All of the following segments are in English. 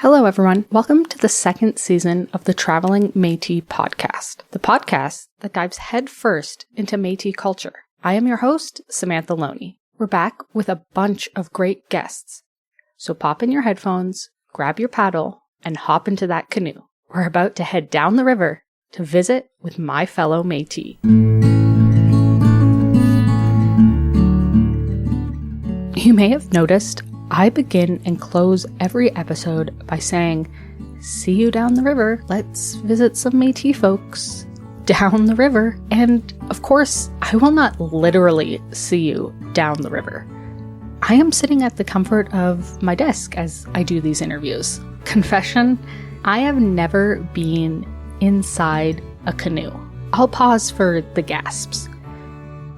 Hello, everyone. Welcome to the second season of the Traveling Métis podcast, the podcast that dives headfirst into Métis culture. I am your host, Samantha Loney. We're back with a bunch of great guests. So pop in your headphones, grab your paddle, and hop into that canoe. We're about to head down the river to visit with my fellow Métis. You may have noticed I begin and close every episode by saying, "See you down the river. Let's visit some Métis folks down the river." And of course, I will not literally see you down the river. I am sitting at the comfort of my desk as I do these interviews. Confession, I have never been inside a canoe. I'll pause for the gasps,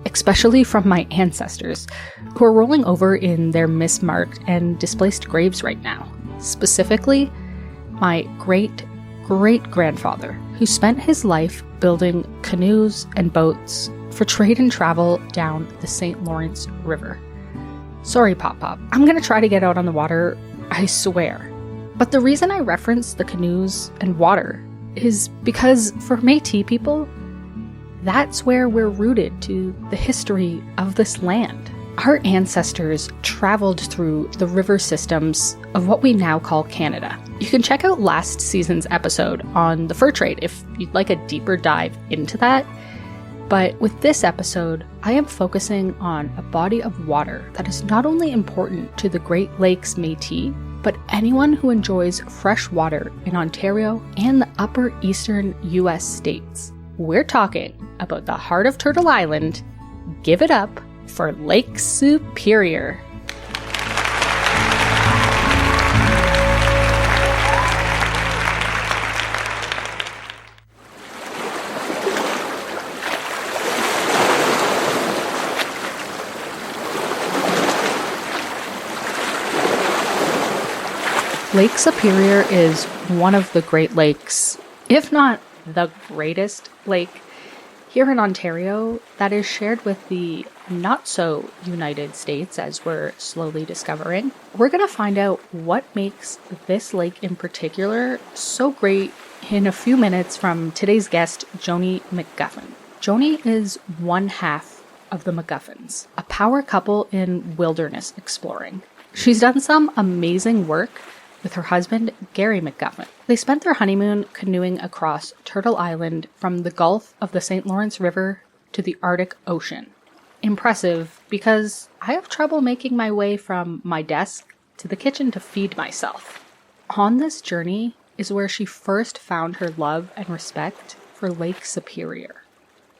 especially from my ancestors, who are rolling over in their mismarked and displaced graves right now. Specifically, my great-great-grandfather, who spent his life building canoes and boats for trade and travel down the St. Lawrence River. Sorry, Pop-Pop, I'm gonna try to get out on the water, I swear. But the reason I reference the canoes and water is because for Métis people, that's where we're rooted to the history of this land. Our ancestors traveled through the river systems of what we now call Canada. You can check out last season's episode on the fur trade if you'd like a deeper dive into that. But with this episode, I am focusing on a body of water that is not only important to the Great Lakes Métis, but anyone who enjoys fresh water in Ontario and the upper eastern US states. We're talking about the heart of Turtle Island. Give it up for Lake Superior. Lake Superior is one of the Great Lakes, if not the greatest lake here in Ontario that is shared with the not-so-United States, as we're slowly discovering. We're going to find out what makes this lake in particular so great in a few minutes from today's guest, Joanie McGuffin. Joanie is one half of the McGuffins, a power couple in wilderness exploring. She's done some amazing work with her husband, Gary McGuffin. They spent their honeymoon canoeing across Turtle Island from the Gulf of the St. Lawrence River to the Arctic Ocean. Impressive, because I have trouble making my way from my desk to the kitchen to feed myself. On this journey is where she first found her love and respect for Lake Superior,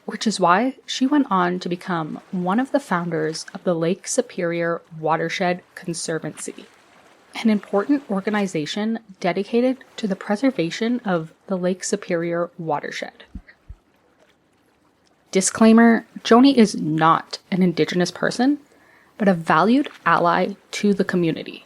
which is why she went on to become one of the founders of the Lake Superior Watershed Conservancy, an important organization dedicated to the preservation of the Lake Superior watershed. Disclaimer, Joanie is not an Indigenous person, but a valued ally to the community,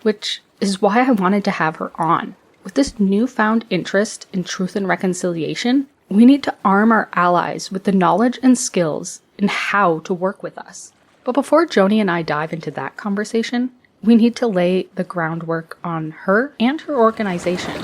which is why I wanted to have her on. With this newfound interest in truth and reconciliation, we need to arm our allies with the knowledge and skills in how to work with us. But before Joanie and I dive into that conversation, we need to lay the groundwork on her and her organization.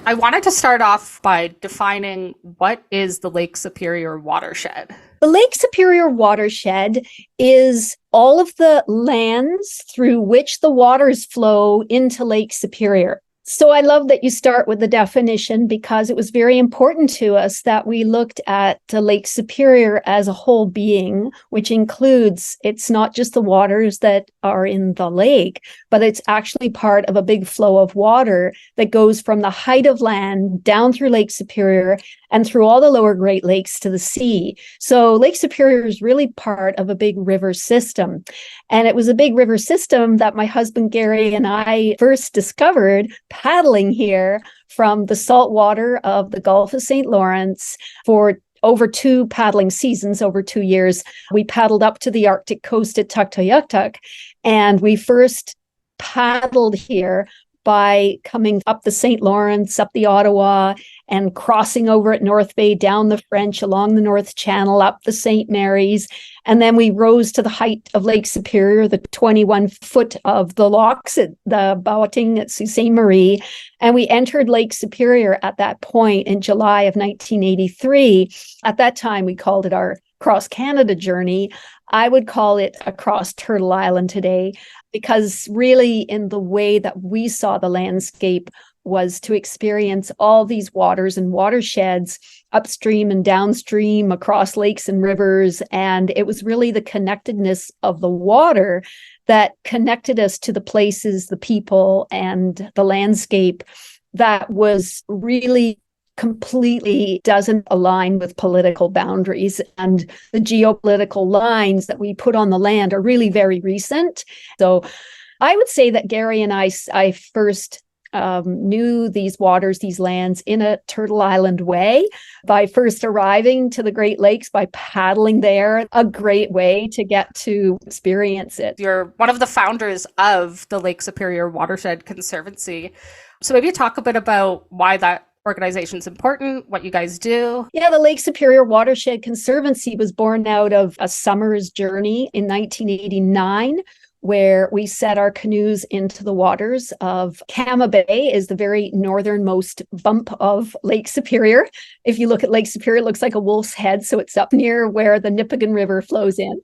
I wanted to start off by defining what is the Lake Superior watershed. The Lake Superior watershed is all of the lands through which the waters flow into Lake Superior. So I love that you start with the definition, because it was very important to us that we looked at Lake Superior as a whole being, which includes, it's not just the waters that are in the lake, but it's actually part of a big flow of water that goes from the height of land down through Lake Superior and through all the lower Great Lakes to the sea. So Lake Superior is really part of a big river system. And it was a big river system that my husband Gary and I first discovered paddling here from the salt water of the Gulf of St. Lawrence for over 2 paddling seasons, over 2 years. We paddled up to the Arctic coast at Tuktoyaktuk, and we first paddled here by coming up the St. Lawrence, up the Ottawa, and crossing over at North Bay, down the French, along the North Channel, up the St. Mary's. And then we rose to the height of Lake Superior, the 21 foot of the locks at the Baoting at Sault Ste. Marie. And we entered Lake Superior at that point in July of 1983. At that time, we called it our Cross Canada journey. I would call it across Turtle Island today, because really in the way that we saw the landscape was to experience all these waters and watersheds upstream and downstream across lakes and rivers. And it was really the connectedness of the water that connected us to the places, the people, and the landscape that was really completely doesn't align with political boundaries. And the geopolitical lines that we put on the land are really very recent. So I would say that Gary and I first knew these waters, these lands in a Turtle Island way by first arriving to the Great Lakes by paddling there, a great way to get to experience it. You're one of the founders of the Lake Superior Watershed Conservancy. So maybe talk a bit about why that organization is important, what you guys do. Yeah, the Lake Superior Watershed Conservancy was born out of a summer's journey in 1989, where we set our canoes into the waters of Kama Bay, is the very northernmost bump of Lake Superior. If you look at Lake Superior, it looks like a wolf's head, so it's up near where the Nipigon River flows in.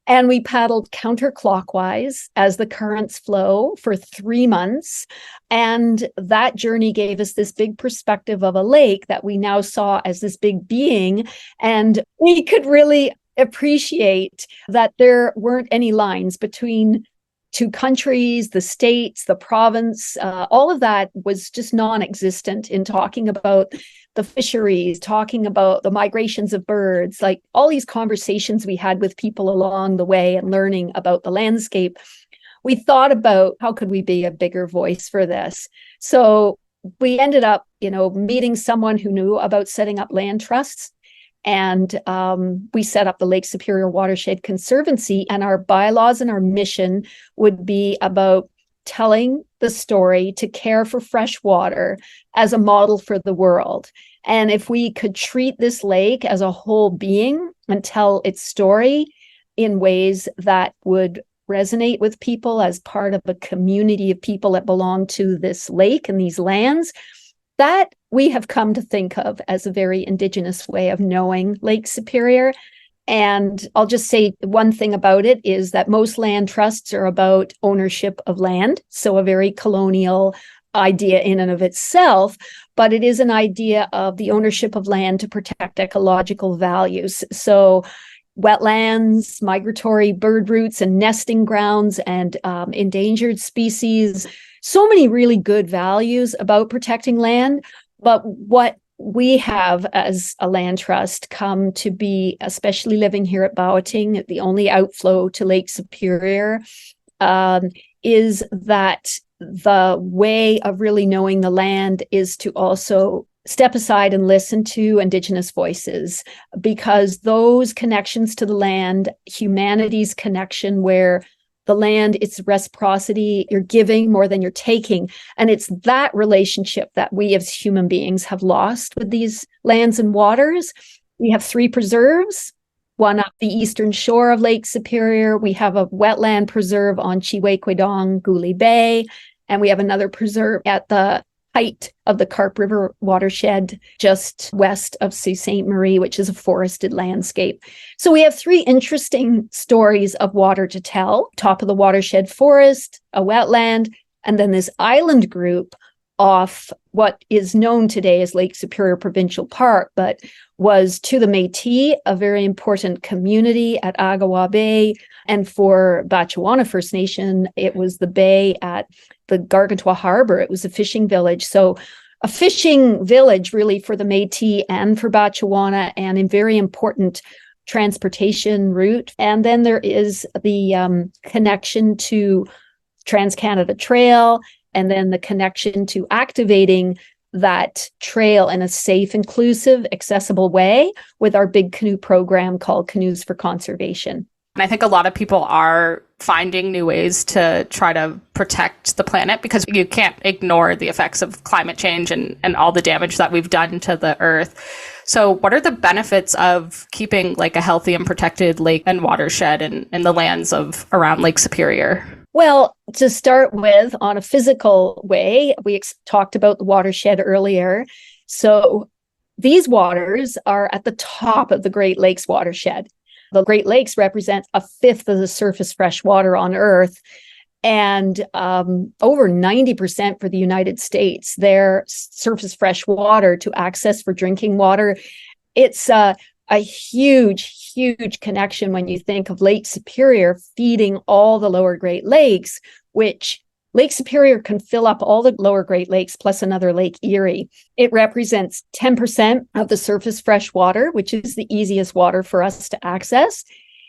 And we paddled counterclockwise as the currents flow for 3 months. And that journey gave us this big perspective of a lake that we now saw as this big being. And we could really appreciate that there weren't any lines between two countries, the states, the province. All of that was just non-existent in talking about the fisheries, talking about the migrations of birds, like all these conversations we had with people along the way and learning about the landscape. We thought about how could we be a bigger voice for this? So we ended up, meeting someone who knew about setting up land trusts. And we set up the Lake Superior Watershed Conservancy, and our bylaws and our mission would be about telling the story to care for fresh water as a model for the world. And if we could treat this lake as a whole being and tell its story in ways that would resonate with people as part of a community of people that belong to this lake and these lands, that we have come to think of as a very Indigenous way of knowing Lake Superior. And I'll just say one thing about it is that most land trusts are about ownership of land. So a very colonial idea in and of itself, but it is an idea of the ownership of land to protect ecological values. So wetlands, migratory bird routes and nesting grounds, and endangered species. So many really good values about protecting land. But what we have as a land trust come to be, especially living here at Baoting, the only outflow to Lake Superior, is that the way of really knowing the land is to also step aside and listen to Indigenous voices, because those connections to the land, humanity's connection where the land, it's reciprocity, you're giving more than you're taking. And it's that relationship that we as human beings have lost with these lands and waters. We have 3 preserves, one up the eastern shore of Lake Superior. We have a wetland preserve on Chiwekwedong Guli Bay, and we have another preserve at the height of the Carp River watershed just west of Sault Ste. Marie, which is a forested landscape. So we have 3 interesting stories of water to tell: top of the watershed forest, a wetland, and then this island group off what is known today as Lake Superior Provincial Park, but was to the Metis a very important community at Agawa Bay. And for Batchewana First Nation, it was the bay at the Gargantua Harbor. It was a fishing village. So a fishing village really for the Metis and for Batchewana, and a very important transportation route. And then there is the connection to Trans-Canada Trail, and then the connection to activating that trail in a safe, inclusive, accessible way with our big canoe program called Canoes for Conservation. And I think a lot of people are finding new ways to try to protect the planet because you can't ignore the effects of climate change and all the damage that we've done to the earth. So what are the benefits of keeping like a healthy and protected lake and watershed in the lands of around Lake Superior? Well, to start with, on a physical way, we talked about the watershed earlier. So these waters are at the top of the Great Lakes watershed. The Great Lakes represent a fifth of the surface fresh water on Earth, and over 90% for the United States. Their surface fresh water to access for drinking water. It's a huge, huge connection when you think of Lake Superior feeding all the lower Great Lakes, which Lake Superior can fill up all the lower Great Lakes plus another Lake Erie. It represents 10% of the surface fresh water, which is the easiest water for us to access.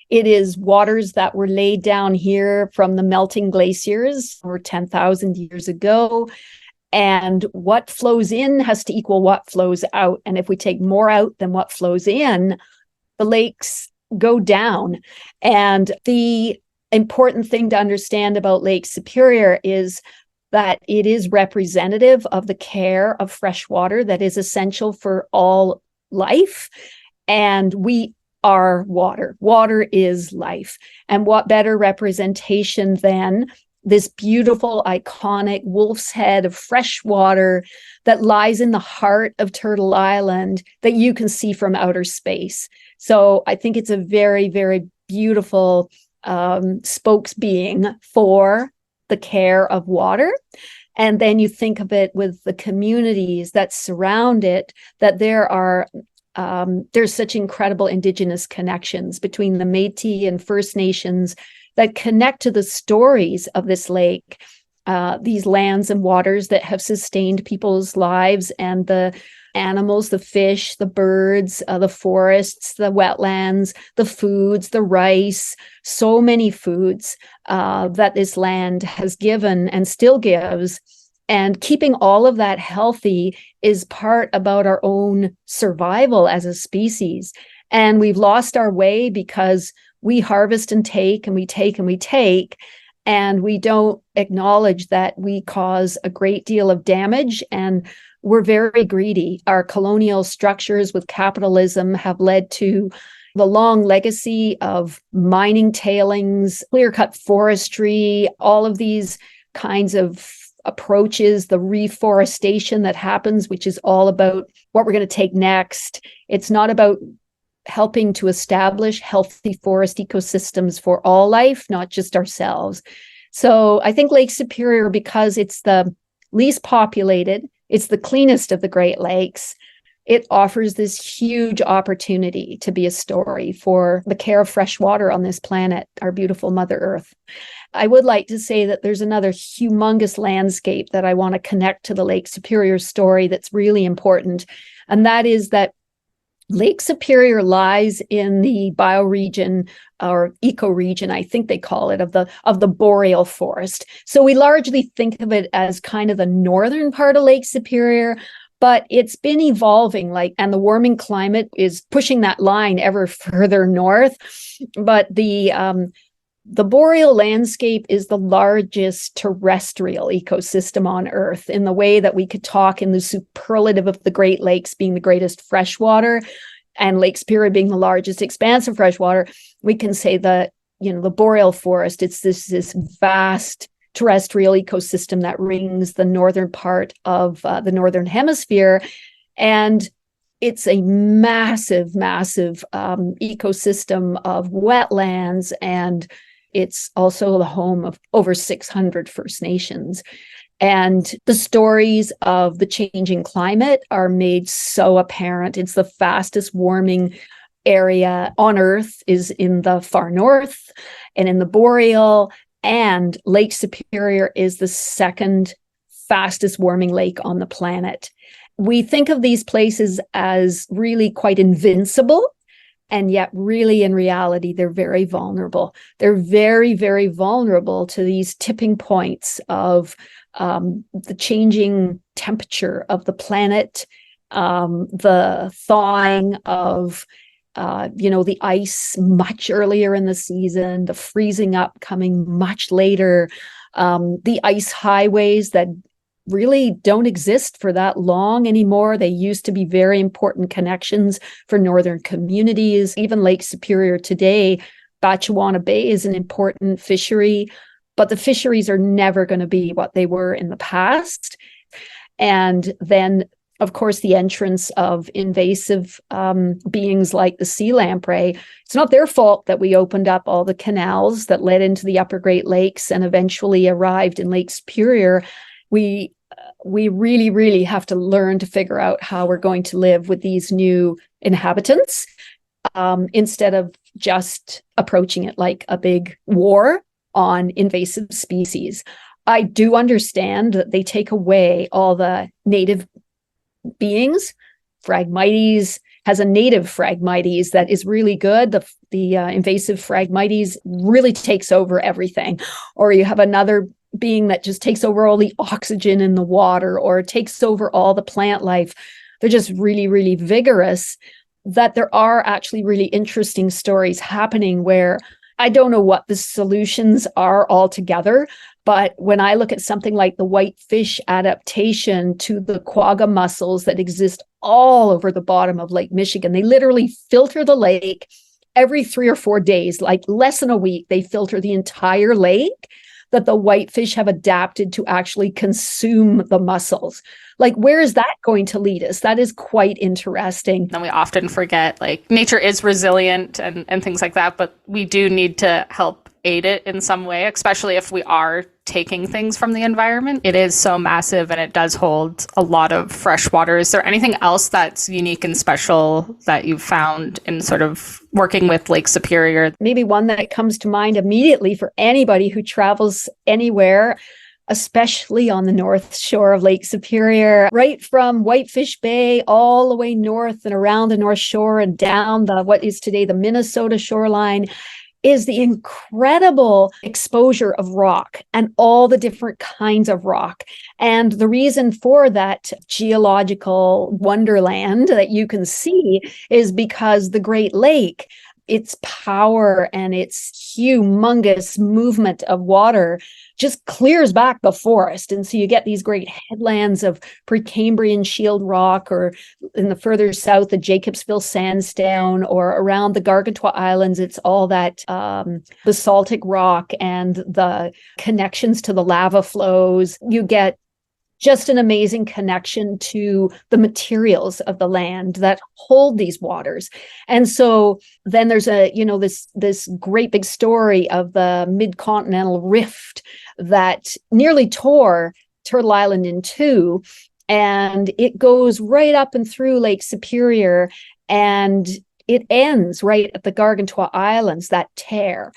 It is waters that were laid down here from the melting glaciers over 10,000 years ago. And what flows in has to equal what flows out. And if we take more out than what flows in, the lakes go down. And the important thing to understand about Lake Superior is that it is representative of the care of fresh water that is essential for all life. And we are water. Water is life. And what better representation than this beautiful, iconic wolf's head of fresh water that lies in the heart of Turtle Island that you can see from outer space. So I think it's a very, very beautiful spokesbeing for the care of water. And then you think of it with the communities that surround it, that there's such incredible Indigenous connections between the Metis and First Nations that connect to the stories of this lake, these lands and waters that have sustained people's lives and the animals, the fish, the birds, the forests, the wetlands, the foods, the rice, so many foods that this land has given and still gives. And keeping all of that healthy is part about our own survival as a species. And we've lost our way because we harvest and take, and we take, and we take, and we don't acknowledge that we cause a great deal of damage, and we're very greedy. Our colonial structures with capitalism have led to the long legacy of mining tailings, clear-cut forestry, all of these kinds of approaches, the reforestation that happens, which is all about what we're going to take next. It's not about helping to establish healthy forest ecosystems for all life, not just ourselves. So I think Lake Superior, because it's the least populated, it's the cleanest of the Great Lakes, it offers this huge opportunity to be a story for the care of fresh water on this planet, our beautiful Mother Earth. I would like to say that there's another humongous landscape that I want to connect to the Lake Superior story that's really important. And that is that Lake Superior lies in the bioregion or ecoregion, I think they call it, of the boreal forest. So we largely think of it as kind of the northern part of Lake Superior, but it's been evolving, and the warming climate is pushing that line ever further north. But the boreal landscape is the largest terrestrial ecosystem on Earth, in the way that we could talk in the superlative of the Great Lakes being the greatest freshwater and Lake Superior being the largest expanse of freshwater. We can say that, the boreal forest, it's this vast terrestrial ecosystem that rings the northern part of the northern hemisphere. And it's a massive, massive ecosystem of wetlands, and it's also the home of over 600 First Nations. And the stories of the changing climate are made so apparent. It's the fastest warming area on Earth is in the far north and in the boreal, and Lake Superior is the second fastest warming lake on the planet. We think of these places as really quite invincible, and yet really in reality, they're very vulnerable. They're very, very vulnerable to these tipping points of the changing temperature of the planet, the thawing of the ice much earlier in the season, the freezing up coming much later, the ice highways that really don't exist for that long anymore. They used to be very important connections for northern communities. Even Lake Superior today, Batchewana Bay is an important fishery, but the fisheries are never going to be what they were in the past. And then, of course, the entrance of invasive beings like the sea lamprey. It's not their fault that we opened up all the canals that led into the upper Great Lakes and eventually arrived in Lake Superior. We really, really have to learn to figure out how we're going to live with these new inhabitants instead of just approaching it like a big war on invasive species. I do understand that they take away all the native beings. Phragmites has a native Phragmites that is really good. The invasive Phragmites really takes over everything. Or you have another being that just takes over all the oxygen in the water or takes over all the plant life. They're just really, really vigorous. That there are actually really interesting stories happening where I don't know what the solutions are altogether, but when I look at something like the whitefish adaptation to the quagga mussels that exist all over the bottom of Lake Michigan, they literally filter the lake every 3 or 4 days, like less than a week, they filter the entire lake, that the whitefish have adapted to actually consume the mussels. Like, where is that going to lead us? That is quite interesting. And we often forget, like, nature is resilient and things like that, but we do need to help aid it in some way, especially if we are taking things from the environment. It is so massive and it does hold a lot of fresh water. Is there anything else that's unique and special that you've found in sort of working with Lake Superior? Maybe one that comes to mind immediately for anybody who travels anywhere, especially on the north shore of Lake Superior, right from Whitefish Bay all the way north and around the North Shore and down what is today the Minnesota shoreline, is the incredible exposure of rock and all the different kinds of rock. And the reason for that geological wonderland that you can see is because the Great Lake, its power and its humongous movement of water just clears back the forest. And so you get these great headlands of Precambrian shield rock, or in the further south, the Jacobsville sandstone, or around the Gargantua Islands, it's all that basaltic rock and the connections to the lava flows. You get just an amazing connection to the materials of the land that hold these waters. And so then there's this great big story of the mid-continental rift that nearly tore Turtle Island in two. And it goes right up and through Lake Superior, and it ends right at the Gargantua Islands, that tear.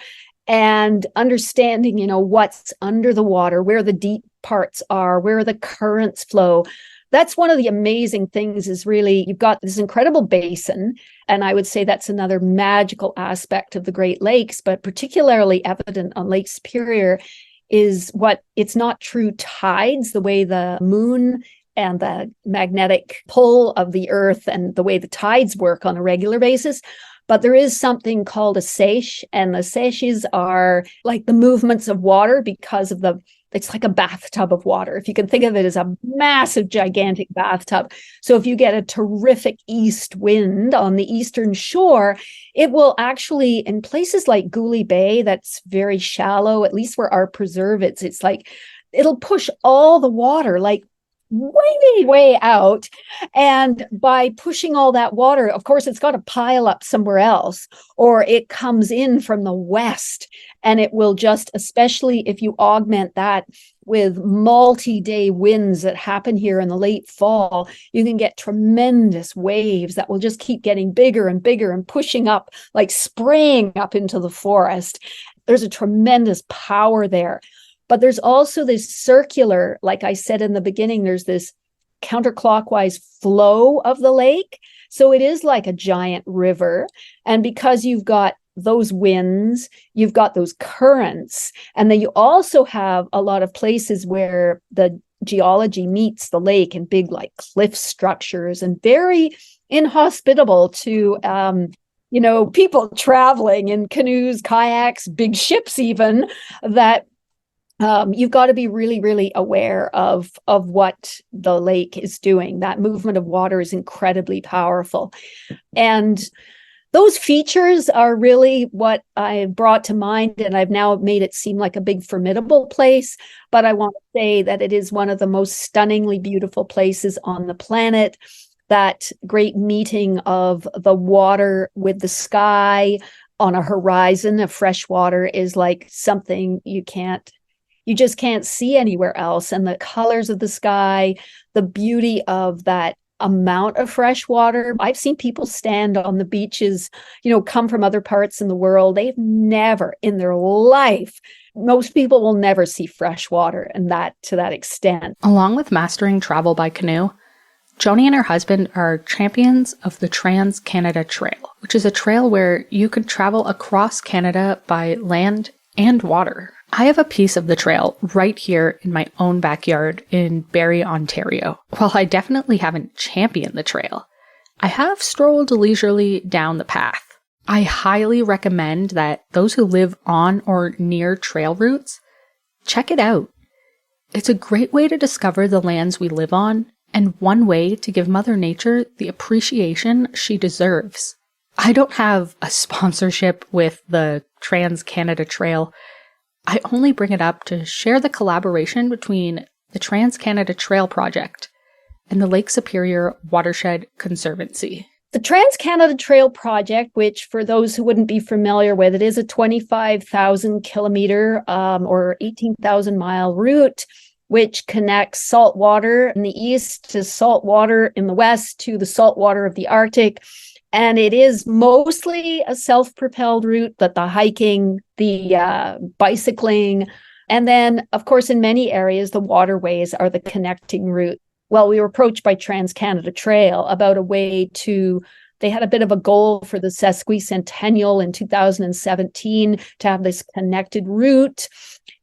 And understanding, what's under the water, where the deep parts are, where the currents flow. That's one of the amazing things, is really you've got this incredible basin. And I would say that's another magical aspect of the Great Lakes, but particularly evident on Lake Superior is it's not true tides, the way the moon and the magnetic pull of the earth and the way the tides work on a regular basis. But there is something called a seiche, and the seiches are like the movements of water because of it's like a bathtub of water. If you can think of it as a massive, gigantic bathtub. So if you get a terrific east wind on the eastern shore, it will actually, in places like Gooley Bay, that's very shallow, at least where our preserve is, it's like, it'll push all the water, like way out. And by pushing all that water, of course, it's got to pile up somewhere else, or it comes in from the west. And it will just, especially if you augment that with multi-day winds that happen here in the late fall, you can get tremendous waves that will just keep getting bigger and bigger and pushing up, like spraying up into the forest. There's a tremendous power there. But there's also this circular, like I said in the beginning, there's this counterclockwise flow of the lake. So it is like a giant river. And because you've got those winds, you've got those currents, and then you also have a lot of places where the geology meets the lake in big like cliff structures and very inhospitable to people traveling in canoes, kayaks, big ships even, that you've got to be really, really aware of what the lake is doing. That movement of water is incredibly powerful. And those features are really what I brought to mind, and I've now made it seem like a big, formidable place. But I want to say that it is one of the most stunningly beautiful places on the planet. That great meeting of the water with the sky on a horizon of fresh water is like something you just can't see anywhere else. And the colors of the sky, the beauty of that amount of fresh water. I've seen people stand on the beaches, come from other parts in the world. They've never in their life, most people will never see fresh water and that to that extent. Along with mastering travel by canoe, Joanie and her husband are champions of the Trans-Canada Trail, which is a trail where you can travel across Canada by land and water. I have a piece of the trail right here in my own backyard in Barrie, Ontario. While I definitely haven't championed the trail, I have strolled leisurely down the path. I highly recommend that those who live on or near trail routes check it out. It's a great way to discover the lands we live on, and one way to give Mother Nature the appreciation she deserves. I don't have a sponsorship with the Trans-Canada Trail. I only bring it up to share the collaboration between the Trans-Canada Trail Project and the Lake Superior Watershed Conservancy. The Trans-Canada Trail Project, which for those who wouldn't be familiar with, it is a 25,000 kilometer or 18,000 mile route, which connects salt water in the east to salt water in the west to the salt water of the Arctic. And it is mostly a self-propelled route, but the hiking, the bicycling, and then, of course, in many areas, the waterways are the connecting route. Well, we were approached by Trans-Canada Trail about a way they had a bit of a goal for the sesquicentennial in 2017 to have this connected route.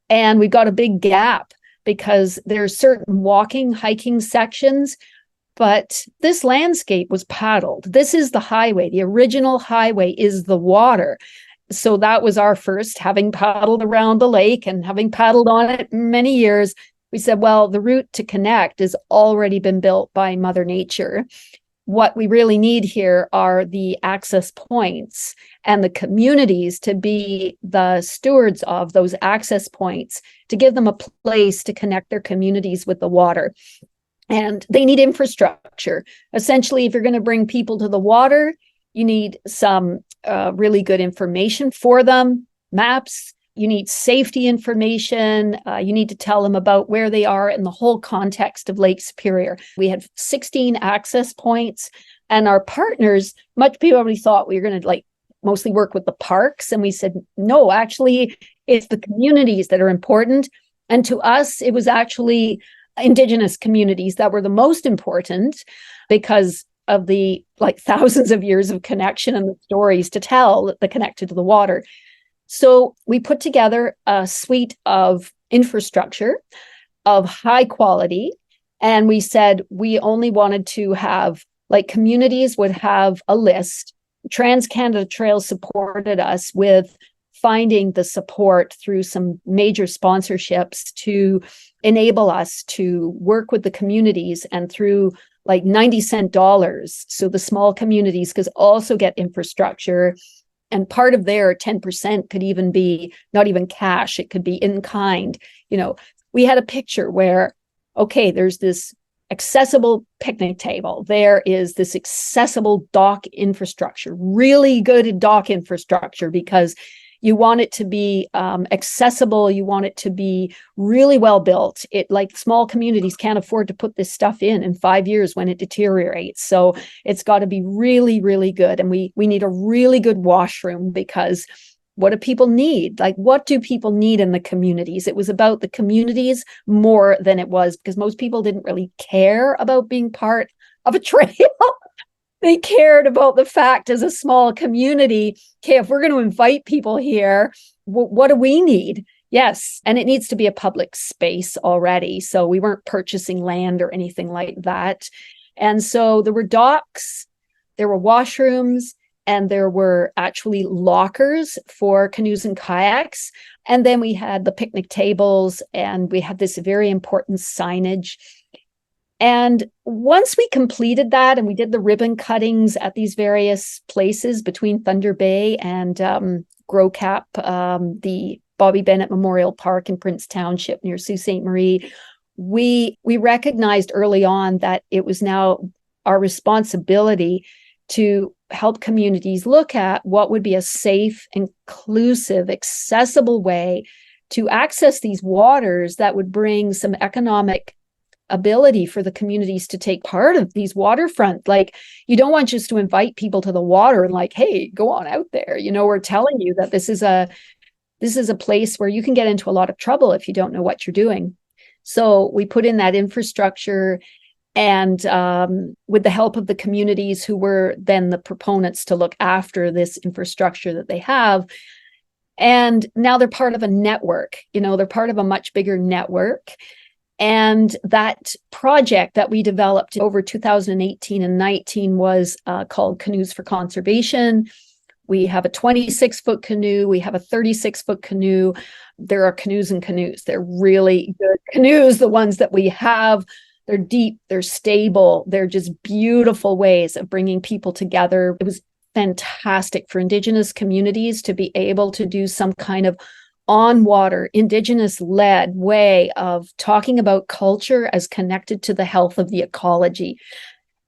And we've got a big gap because there are certain walking, hiking sections, but this landscape was paddled. This is the highway. The original highway is the water. So that was our first, having paddled around the lake and having paddled on it many years. We said, well, the route to connect has already been built by Mother Nature. What we really need here are the access points and the communities to be the stewards of those access points, to give them a place to connect their communities with the water. And they need infrastructure. Essentially, if you're going to bring people to the water, you need some really good information for them, maps. You need safety information. You need to tell them about where they are in the whole context of Lake Superior. We had 16 access points, and our partners, much people already thought we were going to mostly work with the parks. And we said, no, actually, it's the communities that are important. And to us, it was actually Indigenous communities that were the most important because of the thousands of years of connection and the stories to tell that connected to the water. So we put together a suite of infrastructure of high quality. And we said we only wanted to have, communities would have a list. Trans-Canada Trail supported us with finding the support through some major sponsorships to enable us to work with the communities, and through 90-cent dollars. So the small communities could also get infrastructure. And part of their 10% could even be not even cash, it could be in kind. We had a picture where, okay, there's this accessible picnic table. There is this accessible dock infrastructure, really good dock infrastructure, because you want it to be accessible. You want it to be really well built. Small communities can't afford to put this stuff in 5 years when it deteriorates. So it's got to be really, really good. And we need a really good washroom, because what do people need? What do people need in the communities? It was about the communities more than it was, because most people didn't really care about being part of a trail. They cared about the fact, as a small community, okay, if we're going to invite people here, what do we need? Yes. And it needs to be a public space already. So we weren't purchasing land or anything like that. And so there were docks, there were washrooms, and there were actually lockers for canoes and kayaks. And then we had the picnic tables, and we had this very important signage. And once we completed that and we did the ribbon cuttings at these various places between Thunder Bay and Gros Cap, the Bobby Bennett Memorial Park in Prince Township near Sault Ste. Marie, we recognized early on that it was now our responsibility to help communities look at what would be a safe, inclusive, accessible way to access these waters that would bring some economic ability for the communities to take part of these waterfront. Like, you don't want just to invite people to the water and like, hey, go on out there. We're telling you that this is a place where you can get into a lot of trouble if you don't know what you're doing. So we put in that infrastructure, and with the help of the communities who were then the proponents to look after this infrastructure that they have. And now they're part of a network, they're part of a much bigger network. And that project that we developed over 2018 and 19 was called Canoes for Conservation. We have a 26-foot canoe. We have a 36-foot canoe. There are canoes and canoes. They're really good canoes, the ones that we have. They're deep, they're stable. They're just beautiful ways of bringing people together. It was fantastic for Indigenous communities to be able to do some kind of on-water, Indigenous-led way of talking about culture as connected to the health of the ecology.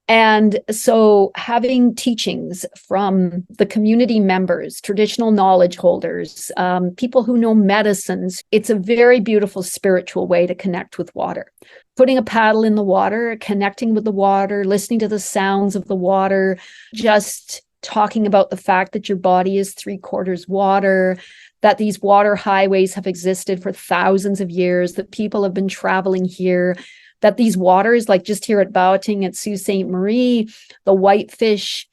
And so having teachings from the community members, traditional knowledge holders, people who know medicines, it's a very beautiful spiritual way to connect with water. Putting a paddle in the water, connecting with the water, listening to the sounds of the water, just talking about the fact that your body is 3/4 water, that these water highways have existed for thousands of years, that people have been traveling here, that these waters, like just here at Bowting at Sault Ste. Marie, the whitefish,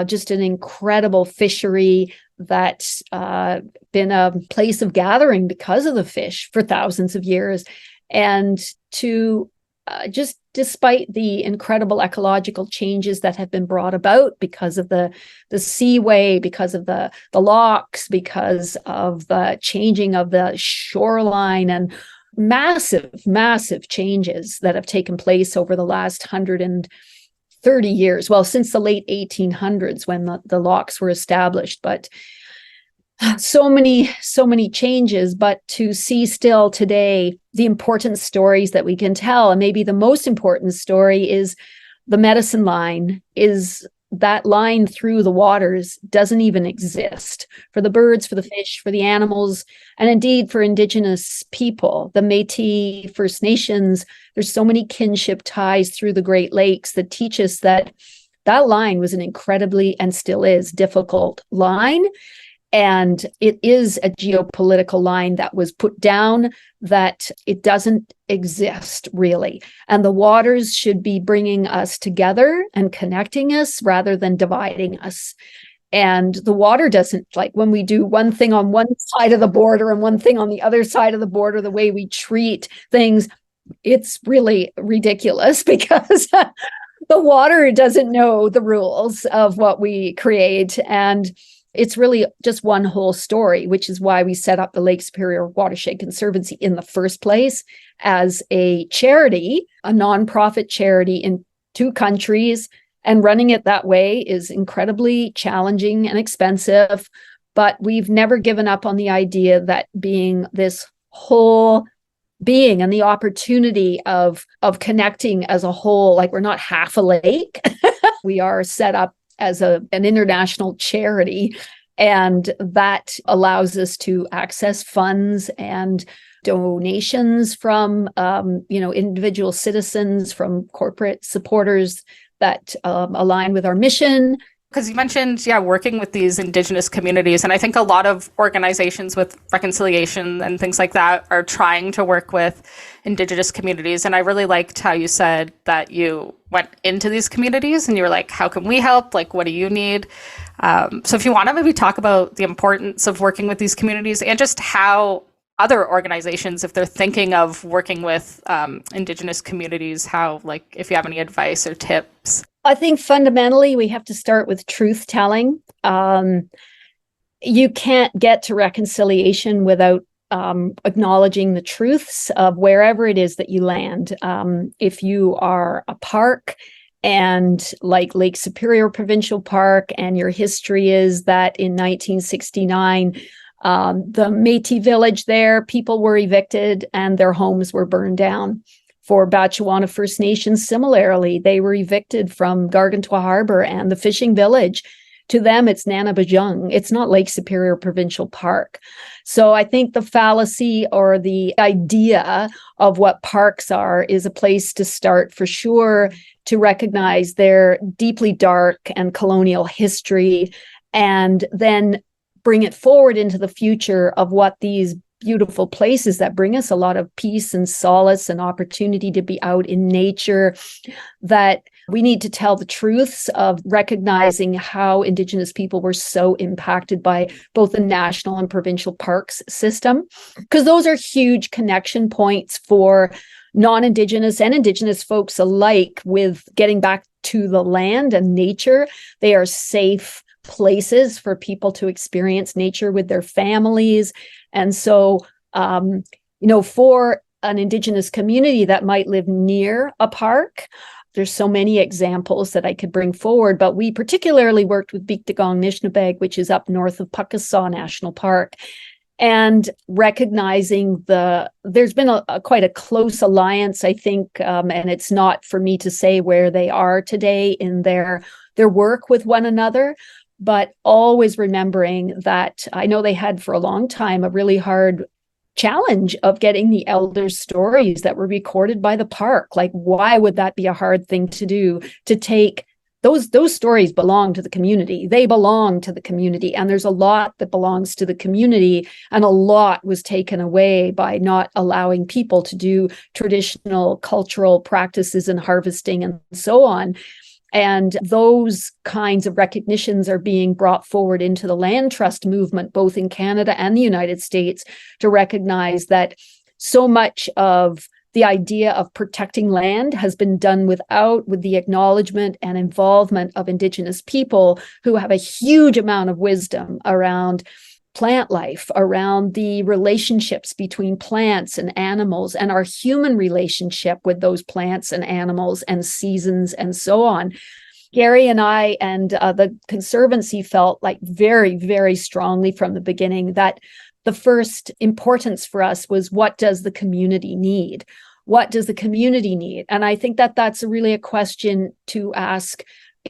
just an incredible fishery that's been a place of gathering because of the fish for thousands of years. And to just despite the incredible ecological changes that have been brought about because of the seaway, because of the locks, because of the changing of the shoreline, and massive changes that have taken place over the last 130 years. Well, since the late 1800s when the locks were established, but so many changes. But to see still today the important stories that we can tell, and maybe the most important story is the medicine line. Is that line through the waters doesn't even exist for the birds, for the fish, for the animals, and indeed for Indigenous people, the Metis, First Nations. There's so many kinship ties through the Great Lakes that teach us that line was an incredibly, and still is, difficult line. And it is a geopolitical line that was put down, that it doesn't exist really. And the waters should be bringing us together and connecting us rather than dividing us. And the water doesn't, like when we do one thing on one side of the border and one thing on the other side of the border, the way we treat things, it's really ridiculous because the water doesn't know the rules of what we create. And it's really just one whole story, which is why we set up the Lake Superior Watershed Conservancy in the first place as a charity, a nonprofit charity in 2 countries. And running it that way is incredibly challenging and expensive. But we've never given up on the idea that being this whole being and the opportunity of connecting as a whole, like we're not half a lake. We are set up as an international charity, and that allows us to access funds and donations from individual citizens, from corporate supporters that align with our mission. Because you mentioned, working with these Indigenous communities. And I think a lot of organizations with reconciliation and things like that are trying to work with Indigenous communities. And I really liked how you said that you went into these communities and you were like, how can we help? Like, what do you need? So if you want to maybe talk about the importance of working with these communities and just how other organizations, if they're thinking of working with Indigenous communities, how, like, if you have any advice or tips? I think fundamentally we have to start with truth telling. You can't get to reconciliation without acknowledging the truths of wherever it is that you land. If you are a park, and like Lake Superior Provincial Park, and your history is that in 1969, the Métis village there, people were evicted and their homes were burned down. For Batchewana First Nations, similarly, they were evicted from Gargantua Harbor and the fishing village. To them, it's Nanabajung. It's not Lake Superior Provincial Park. So I think the fallacy or the idea of what parks are is a place to start for sure, to recognize their deeply dark and colonial history, and then bring it forward into the future of what these beautiful places that bring us a lot of peace and solace and opportunity to be out in nature, that we need to tell the truths of recognizing how Indigenous people were so impacted by both the national and provincial parks system, because those are huge connection points for non-Indigenous and Indigenous folks alike with getting back to the land and nature. They are safe places for people to experience nature with their families. And so, for an Indigenous community that might live near a park, there's so many examples that I could bring forward, but we particularly worked with Beekdagong Nishnabeg, which is up north of Puckasaw National Park, and recognizing there's been quite a close alliance, I think, and it's not for me to say where they are today in their work with one another, but always remembering that I know they had for a long time a really hard challenge of getting the elders' stories that were recorded by the park. Like, why would that be a hard thing to do? To take those stories belong to the community. They belong to the community. And there's a lot that belongs to the community. And a lot was taken away by not allowing people to do traditional cultural practices and harvesting and so on. And those kinds of recognitions are being brought forward into the land trust movement, both in Canada and the United States, to recognize that so much of the idea of protecting land has been done with the acknowledgement and involvement of Indigenous people who have a huge amount of wisdom around plant life, around the relationships between plants and animals, and our human relationship with those plants and animals and seasons and so on. Gary and I and the Conservancy felt like very, very strongly from the beginning that the first importance for us was, what does the community need? What does the community need? And I think that that's really a question to ask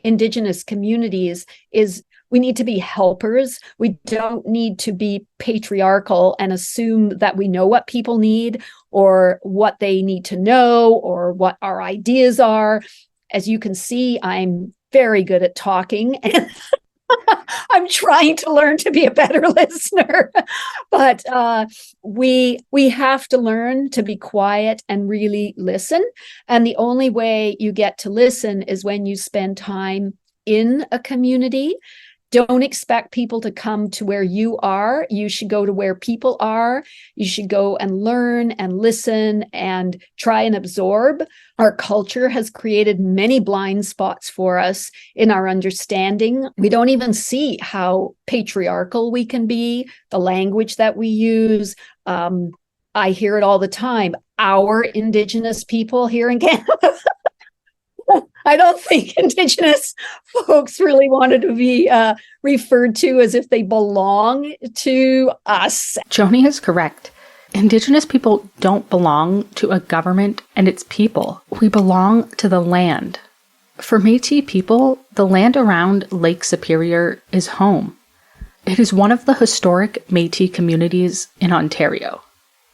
Indigenous communities is, we need to be helpers. We don't need to be patriarchal and assume that we know what people need or what they need to know or what our ideas are. As you can see, I'm very good at talking and I'm trying to learn to be a better listener. But we have to learn to be quiet and really listen. And the only way you get to listen is when you spend time in a community. Don't expect people to come to where you are. You should go to where people are. You should go and learn and listen and try and absorb. Our culture has created many blind spots for us in our understanding. We don't even see how patriarchal we can be, the language that we use. I hear it all the time. Our Indigenous people here in Canada. I don't think Indigenous folks really wanted to be referred to as if they belong to us. Joanie is correct. Indigenous people don't belong to a government and its people. We belong to the land. For Métis people, the land around Lake Superior is home. It is one of the historic Métis communities in Ontario,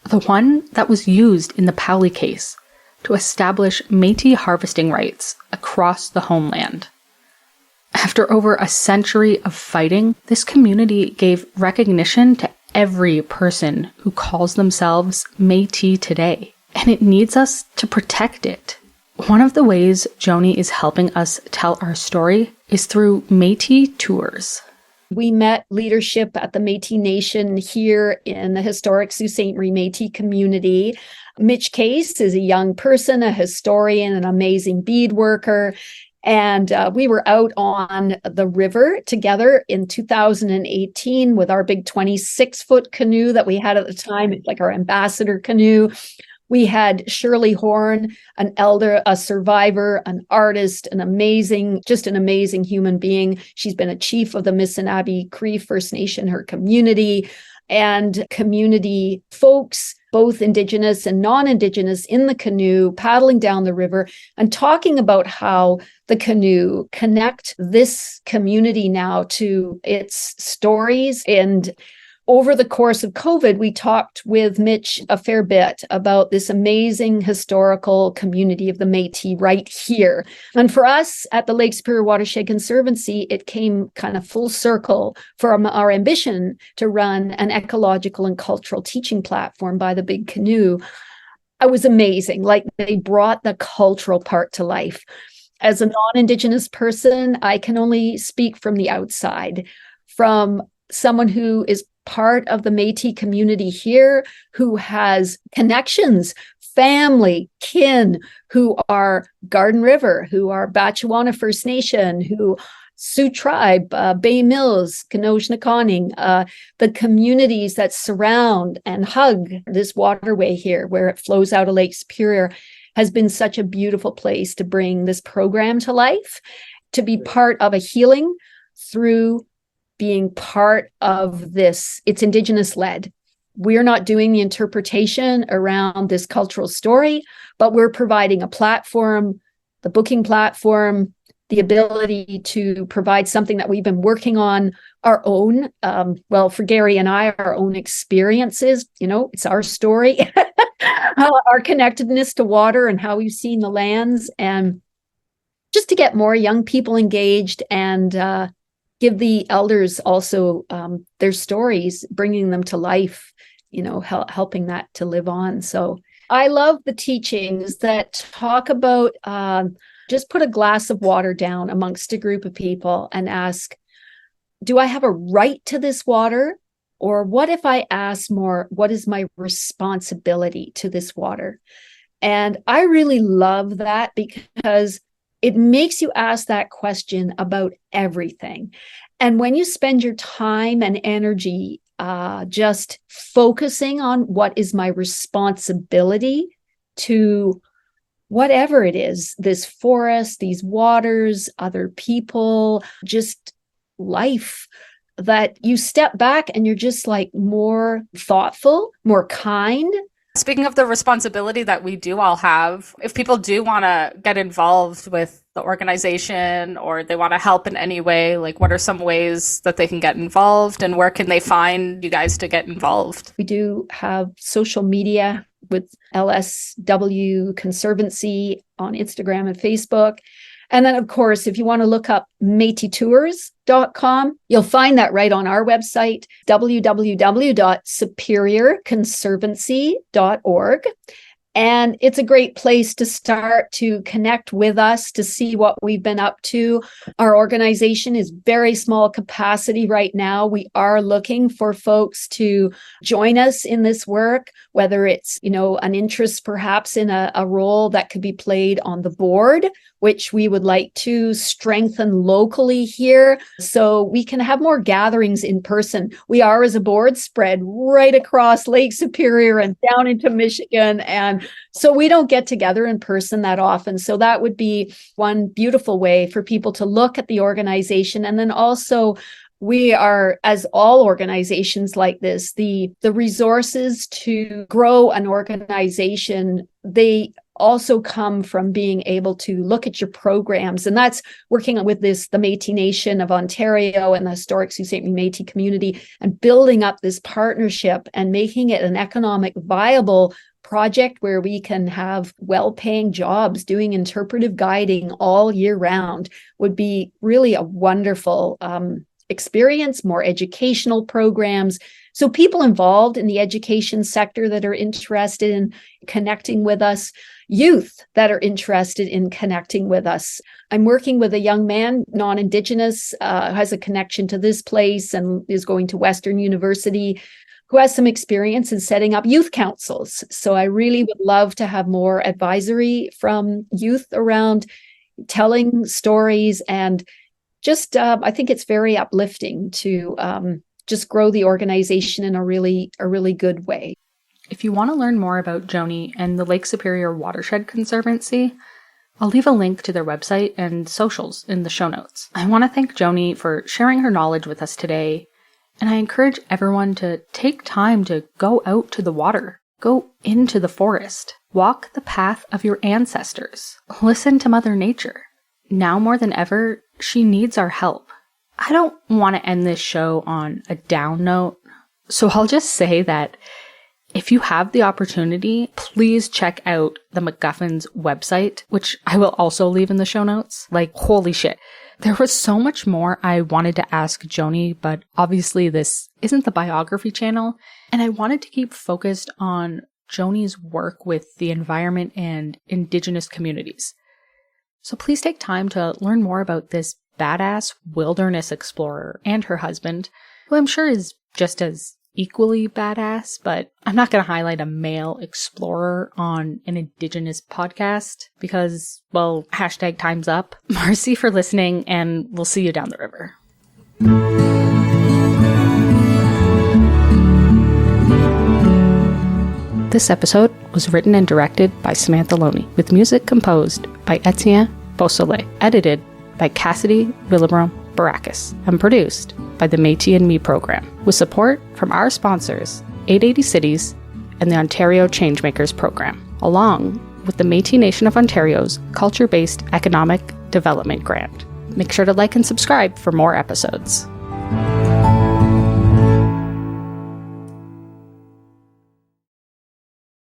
the one that was used in the Powley case to establish Métis harvesting rights across the homeland. After over a century of fighting, this community gave recognition to every person who calls themselves Métis today, and it needs us to protect it. One of the ways Joanie is helping us tell our story is through Métis tours. We met leadership at the Métis Nation here in the historic Sault Ste. Marie Métis community. Mitch Case is a young person, a historian, an amazing bead worker. And we were out on the river together in 2018 with our big 26-foot canoe that we had at the time, like our ambassador canoe. We had Shirley Horn, an elder, a survivor, an artist, just an amazing human being. She's been a chief of the Missinabee Cree First Nation, her community, and community folks, both Indigenous and non-Indigenous, in the canoe, paddling down the river and talking about how the canoe connect this community now to its stories. And over the course of COVID, we talked with Mitch a fair bit about this amazing historical community of the Métis right here. And for us at the Lake Superior Watershed Conservancy, it came kind of full circle from our ambition to run an ecological and cultural teaching platform by the Big Canoe. It was amazing. Like, they brought the cultural part to life. As a non-Indigenous person, I can only speak from the outside, from someone who is part of the Métis community here, who has connections, family, kin, who are Garden River, who are Batchewana First Nation, who Sioux Tribe, Bay Mills, Kanoshnakoning, the communities that surround and hug this waterway here, where it flows out of Lake Superior, has been such a beautiful place to bring this program to life, to be part of a healing through being part of this. It's Indigenous led. We're not doing the interpretation around this cultural story, but we're providing a platform, the booking platform, the ability to provide something that we've been working on our own. For Gary and I, our own experiences, it's our story, our connectedness to water and how we've seen the lands, and just to get more young people engaged and give the elders also their stories, bringing them to life, helping that to live on. So I love the teachings that talk about just put a glass of water down amongst a group of people and ask, do I have a right to this water? Or what if I ask more, what is my responsibility to this water? And I really love that, because it makes you ask that question about everything. And when you spend your time and energy just focusing on what is my responsibility to whatever it is, this forest, these waters, other people, just life, that you step back and you're just like more thoughtful, more kind. Speaking of the responsibility that we do all have, if people do want to get involved with the organization or they want to help in any way, like, what are some ways that they can get involved, and where can they find you guys to get involved? We do have social media with LSW Conservancy on Instagram and Facebook. And then, of course, if you want to look up metitours.com, you'll find that right on our website, www.superiorconservancy.org. And it's a great place to start to connect with us, to see what we've been up to. Our organization is very small capacity right now. We are looking for folks to join us in this work, whether it's, an interest perhaps in a role that could be played on the board, which we would like to strengthen locally here so we can have more gatherings in person. We are, as a board, spread right across Lake Superior and down into Michigan. And so we don't get together in person that often. So that would be one beautiful way for people to look at the organization. And then also, we are, as all organizations like this, the resources to grow an organization, they also come from being able to look at your programs. And that's working with the Métis Nation of Ontario and the historic Sault Ste. Marie Métis community, and building up this partnership and making it an economic viable project where we can have well-paying jobs doing interpretive guiding all year round would be really a wonderful experience, more educational programs. So people involved in the education sector that are interested in connecting with us, youth that are interested in connecting with us. I'm working with a young man, non-Indigenous, has a connection to this place and is going to Western University, who has some experience in setting up youth councils. So I really would love to have more advisory from youth around telling stories, and just I think it's very uplifting to just grow the organization in a really good way. If you want to learn more about Joanie and the Lake Superior Watershed Conservancy, I'll leave a link to their website and socials in the show notes. I want to thank Joanie for sharing her knowledge with us today, and I encourage everyone to take time to go out to the water, go into the forest, walk the path of your ancestors, listen to Mother Nature. Now more than ever, she needs our help. I don't want to end this show on a down note, so I'll just say that if you have the opportunity, please check out the McGuffin's website, which I will also leave in the show notes. Like, holy shit. There was so much more I wanted to ask Joanie, but obviously this isn't the biography channel, and I wanted to keep focused on Joanie's work with the environment and Indigenous communities. So please take time to learn more about this badass wilderness explorer and her husband, who I'm sure is just as equally badass, but I'm not going to highlight a male explorer on an Indigenous podcast because, well, hashtag time's up. Merci for listening, and we'll see you down the river. This episode was written and directed by Samantha Loney, with music composed by Etienne Beausoleil, edited by Cassidy Villebron Baracus, and produced by the Métis and Me program, with support from our sponsors, 880 Cities and the Ontario Changemakers program, along with the Métis Nation of Ontario's culture-based economic development grant. Make sure to like and subscribe for more episodes.